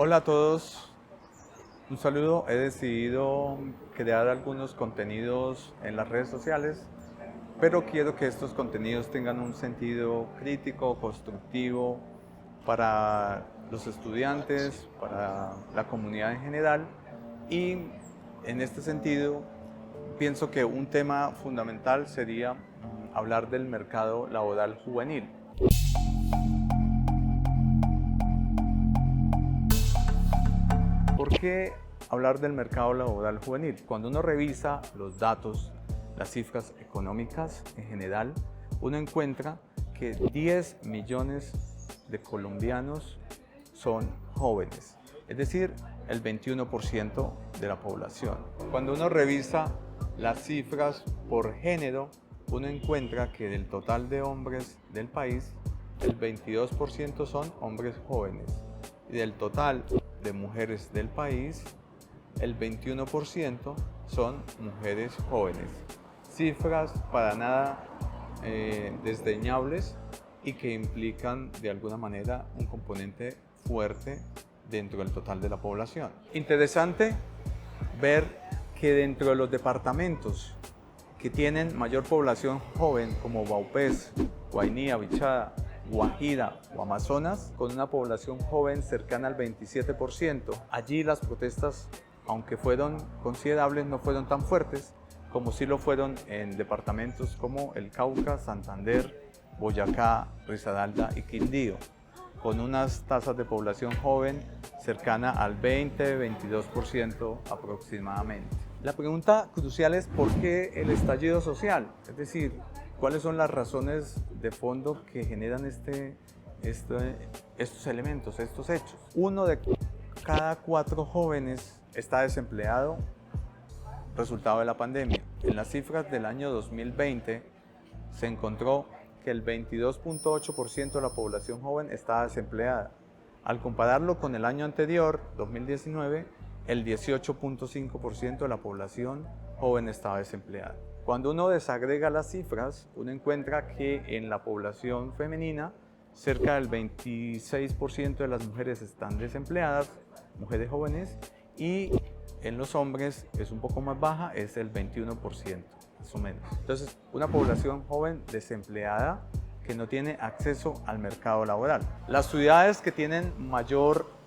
Hola a todos, un saludo. He decidido crear algunos contenidos en las redes sociales, pero quiero que estos contenidos tengan un sentido crítico, constructivo para los estudiantes, para la comunidad en general. Y en este sentido, pienso que un tema fundamental sería hablar del mercado laboral juvenil. ¿Por qué hablar del mercado laboral juvenil? Cuando uno revisa los datos, las cifras económicas en general, uno encuentra que 10 millones de colombianos son jóvenes, es decir, el 21% de la población. Cuando uno revisa las cifras por género, uno encuentra que del total de hombres del país, el 22% son hombres jóvenes y del total de mujeres del país, el 21% son mujeres jóvenes. Cifras para nada desdeñables y que implican de alguna manera un componente fuerte dentro del total de la población. Interesante ver que dentro de los departamentos que tienen mayor población joven como Vaupés, Guainía, Bichada, Guajira o Amazonas, con una población joven cercana al 27%. Allí las protestas, aunque fueron considerables, no fueron tan fuertes como sí lo fueron en departamentos como el Cauca, Santander, Boyacá, Risaralda y Quindío, con unas tasas de población joven cercana al 20-22% aproximadamente. La pregunta crucial es ¿por qué el estallido social? Es decir, ¿cuáles son las razones de fondo que generan estos elementos, estos hechos? Uno de cada 4 jóvenes está desempleado, resultado de la pandemia. En las cifras del año 2020 se encontró que el 22.8% de la población joven estaba desempleada. Al compararlo con el año anterior, 2019, el 18.5% de la población joven estaba desempleada. Cuando uno desagrega las cifras, uno encuentra que en la población femenina, cerca del 26% de las mujeres están desempleadas, mujeres jóvenes, y en los hombres es un poco más baja, es el 21%, más o menos. Entonces, una población joven desempleada que no tiene acceso al mercado laboral. Las ciudades que tienen mayor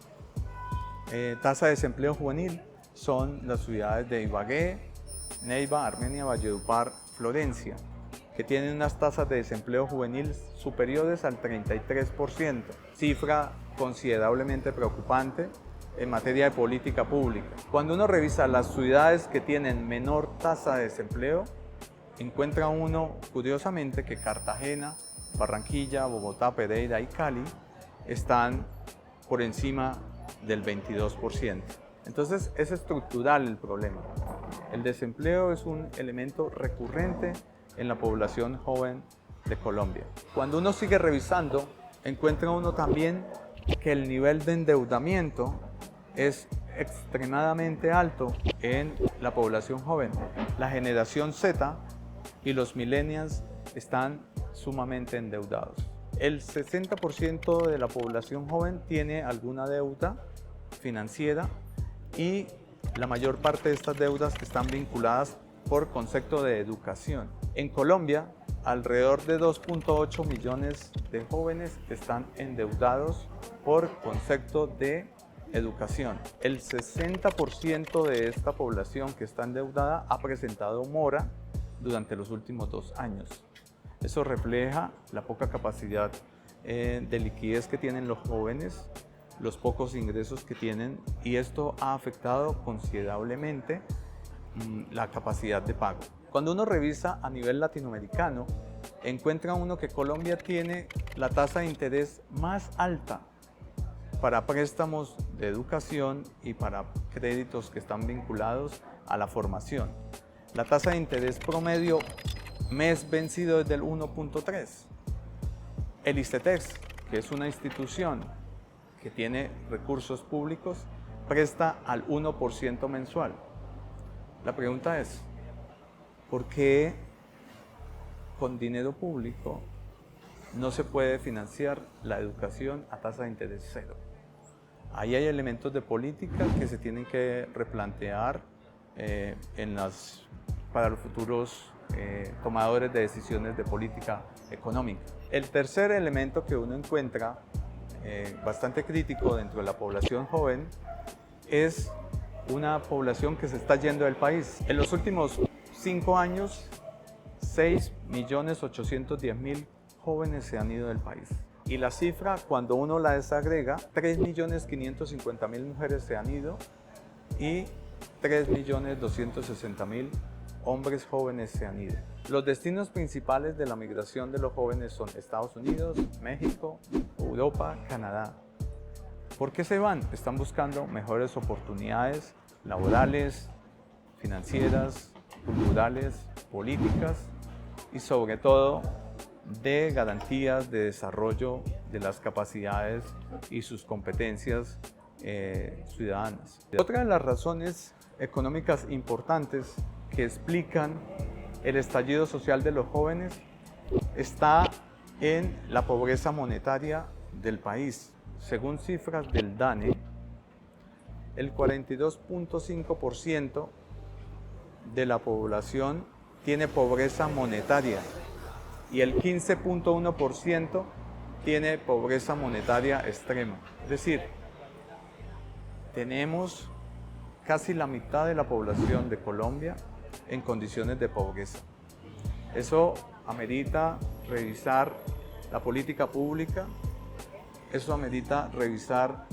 tasa de desempleo juvenil son las ciudades de Ibagué, Neiva, Armenia, Valledupar, Florencia, que tienen unas tasas de desempleo juvenil superiores al 33%, cifra considerablemente preocupante en materia de política pública. Cuando uno revisa las ciudades que tienen menor tasa de desempleo, encuentra uno, curiosamente, que Cartagena, Barranquilla, Bogotá, Pereira y Cali están por encima del 22%. Entonces es estructural el problema. El desempleo es un elemento recurrente en la población joven de Colombia. Cuando uno sigue revisando, encuentra uno también que el nivel de endeudamiento es extremadamente alto en la población joven. La generación Z y los millennials están sumamente endeudados. El 60% de la población joven tiene alguna deuda financiera y la mayor parte de estas deudas están vinculadas por concepto de educación. En Colombia, alrededor de 2.8 millones de jóvenes están endeudados por concepto de educación. El 60% de esta población que está endeudada ha presentado mora durante los últimos 2 años. Eso refleja la poca capacidad de liquidez que tienen los jóvenes, los pocos ingresos que tienen, y esto ha afectado considerablemente la capacidad de pago. Cuando uno revisa a nivel latinoamericano, encuentra uno que Colombia tiene la tasa de interés más alta para préstamos de educación y para créditos que están vinculados a la formación. La tasa de interés promedio mes vencido es del 1.3. El ICETEX, que es una institución que tiene recursos públicos, presta al 1% mensual. La pregunta es, ¿por qué con dinero público no se puede financiar la educación a tasa de interés cero? Ahí hay elementos de política que se tienen que replantear para los futuros tomadores de decisiones de política económica. El tercer elemento que uno encuentra bastante crítico dentro de la población joven es una población que se está yendo del país. En los últimos 5 años, 6.810.000 jóvenes se han ido del país. Y la cifra, cuando uno la desagrega, 3.550.000 mujeres se han ido y 3.260.000 hombres jóvenes se han ido. Los destinos principales de la migración de los jóvenes son Estados Unidos, México, Europa, Canadá. ¿Por qué se van? Están buscando mejores oportunidades laborales, financieras, culturales, políticas y sobre todo de garantías de desarrollo de las capacidades y sus competencias ciudadanas. Otra de las razones económicas importantes que explican el estallido social de los jóvenes está en la pobreza monetaria del país. Según cifras del DANE, el 42.5% de la población tiene pobreza monetaria y el 15.1% tiene pobreza monetaria extrema. Es decir, tenemos casi la mitad de la población de Colombia en condiciones de pobreza. Eso amerita revisar la política pública, eso amerita revisar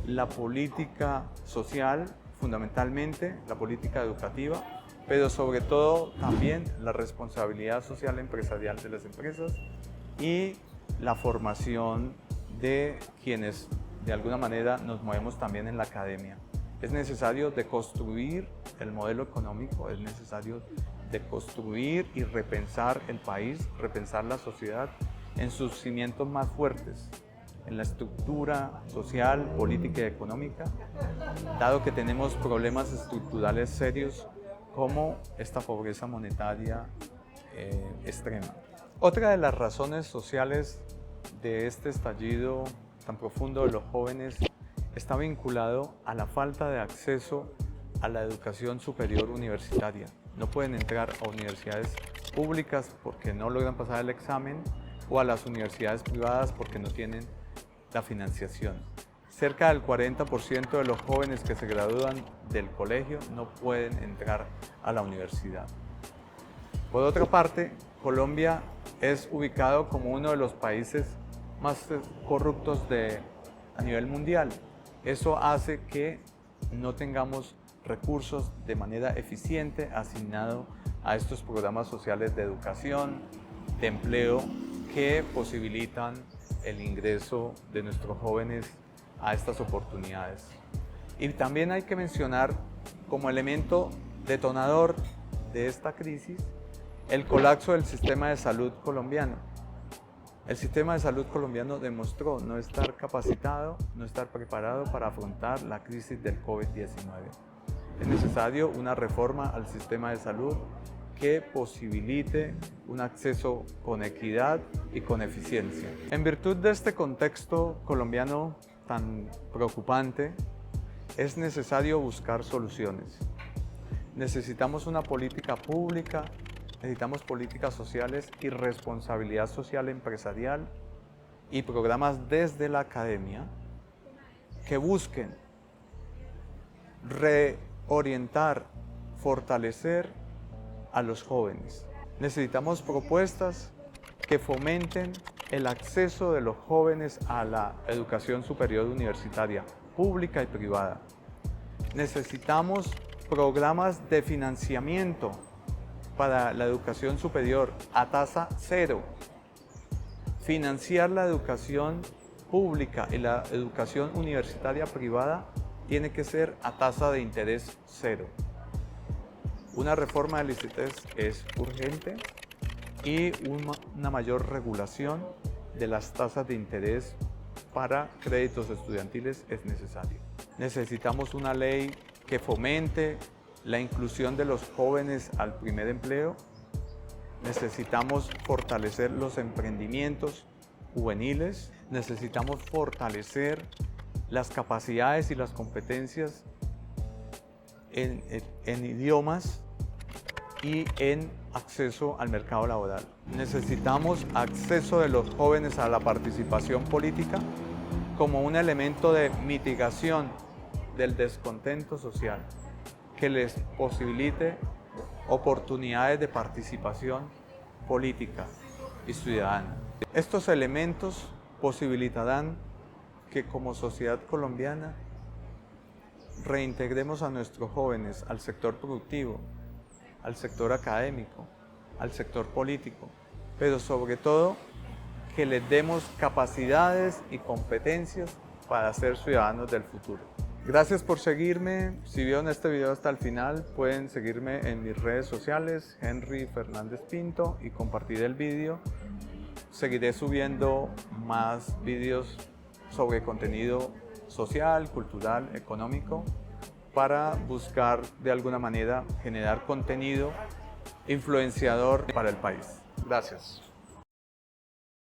la política social, fundamentalmente la política educativa, pero sobre todo también la responsabilidad social empresarial de las empresas y la formación de quienes de alguna manera nos movemos también en la academia. Es necesario deconstruir el modelo económico, es necesario deconstruir y repensar el país, repensar la sociedad en sus cimientos más fuertes, en la estructura social, política y económica, dado que tenemos problemas estructurales serios como esta pobreza monetaria extrema. Otra de las razones sociales de este estallido tan profundo de los jóvenes está vinculado a la falta de acceso a la educación superior universitaria. No pueden entrar a universidades públicas porque no logran pasar el examen o a las universidades privadas porque no tienen la financiación. Cerca del 40% de los jóvenes que se gradúan del colegio no pueden entrar a la universidad. Por otra parte, Colombia es ubicado como uno de los países más corruptos a nivel mundial. Eso hace que no tengamos recursos de manera eficiente asignados a estos programas sociales de educación, de empleo, que posibilitan el ingreso de nuestros jóvenes a estas oportunidades. Y también hay que mencionar como elemento detonador de esta crisis el colapso del sistema de salud colombiano. El sistema de salud colombiano demostró no estar capacitado, no estar preparado para afrontar la crisis del COVID-19. Es necesario una reforma al sistema de salud que posibilite un acceso con equidad y con eficiencia. En virtud de este contexto colombiano tan preocupante, es necesario buscar soluciones. Necesitamos una política pública, necesitamos políticas sociales y responsabilidad social empresarial y programas desde la academia que busquen reorientar, fortalecer a los jóvenes. Necesitamos propuestas que fomenten el acceso de los jóvenes a la educación superior universitaria, pública y privada. Necesitamos programas de financiamiento para la educación superior a tasa cero. Financiar la educación pública y la educación universitaria privada tiene que ser a tasa de interés cero. Una reforma del ICETEX es urgente y una mayor regulación de las tasas de interés para créditos estudiantiles es necesario. Necesitamos una ley que fomente la inclusión de los jóvenes al primer empleo. Necesitamos fortalecer los emprendimientos juveniles. Necesitamos fortalecer las capacidades y las competencias en idiomas y en acceso al mercado laboral. Necesitamos acceso de los jóvenes a la participación política como un elemento de mitigación del descontento social que les posibilite oportunidades de participación política y ciudadana. Estos elementos posibilitarán que como sociedad colombiana reintegremos a nuestros jóvenes al sector productivo, al sector académico, al sector político, pero sobre todo que les demos capacidades y competencias para ser ciudadanos del futuro. Gracias por seguirme. Si vieron este video hasta el final, pueden seguirme en mis redes sociales, Henry Fernández Pinto, y compartir el video. Seguiré subiendo más videos sobre contenido social, cultural, económico, para buscar de alguna manera generar contenido influenciador para el país. Gracias.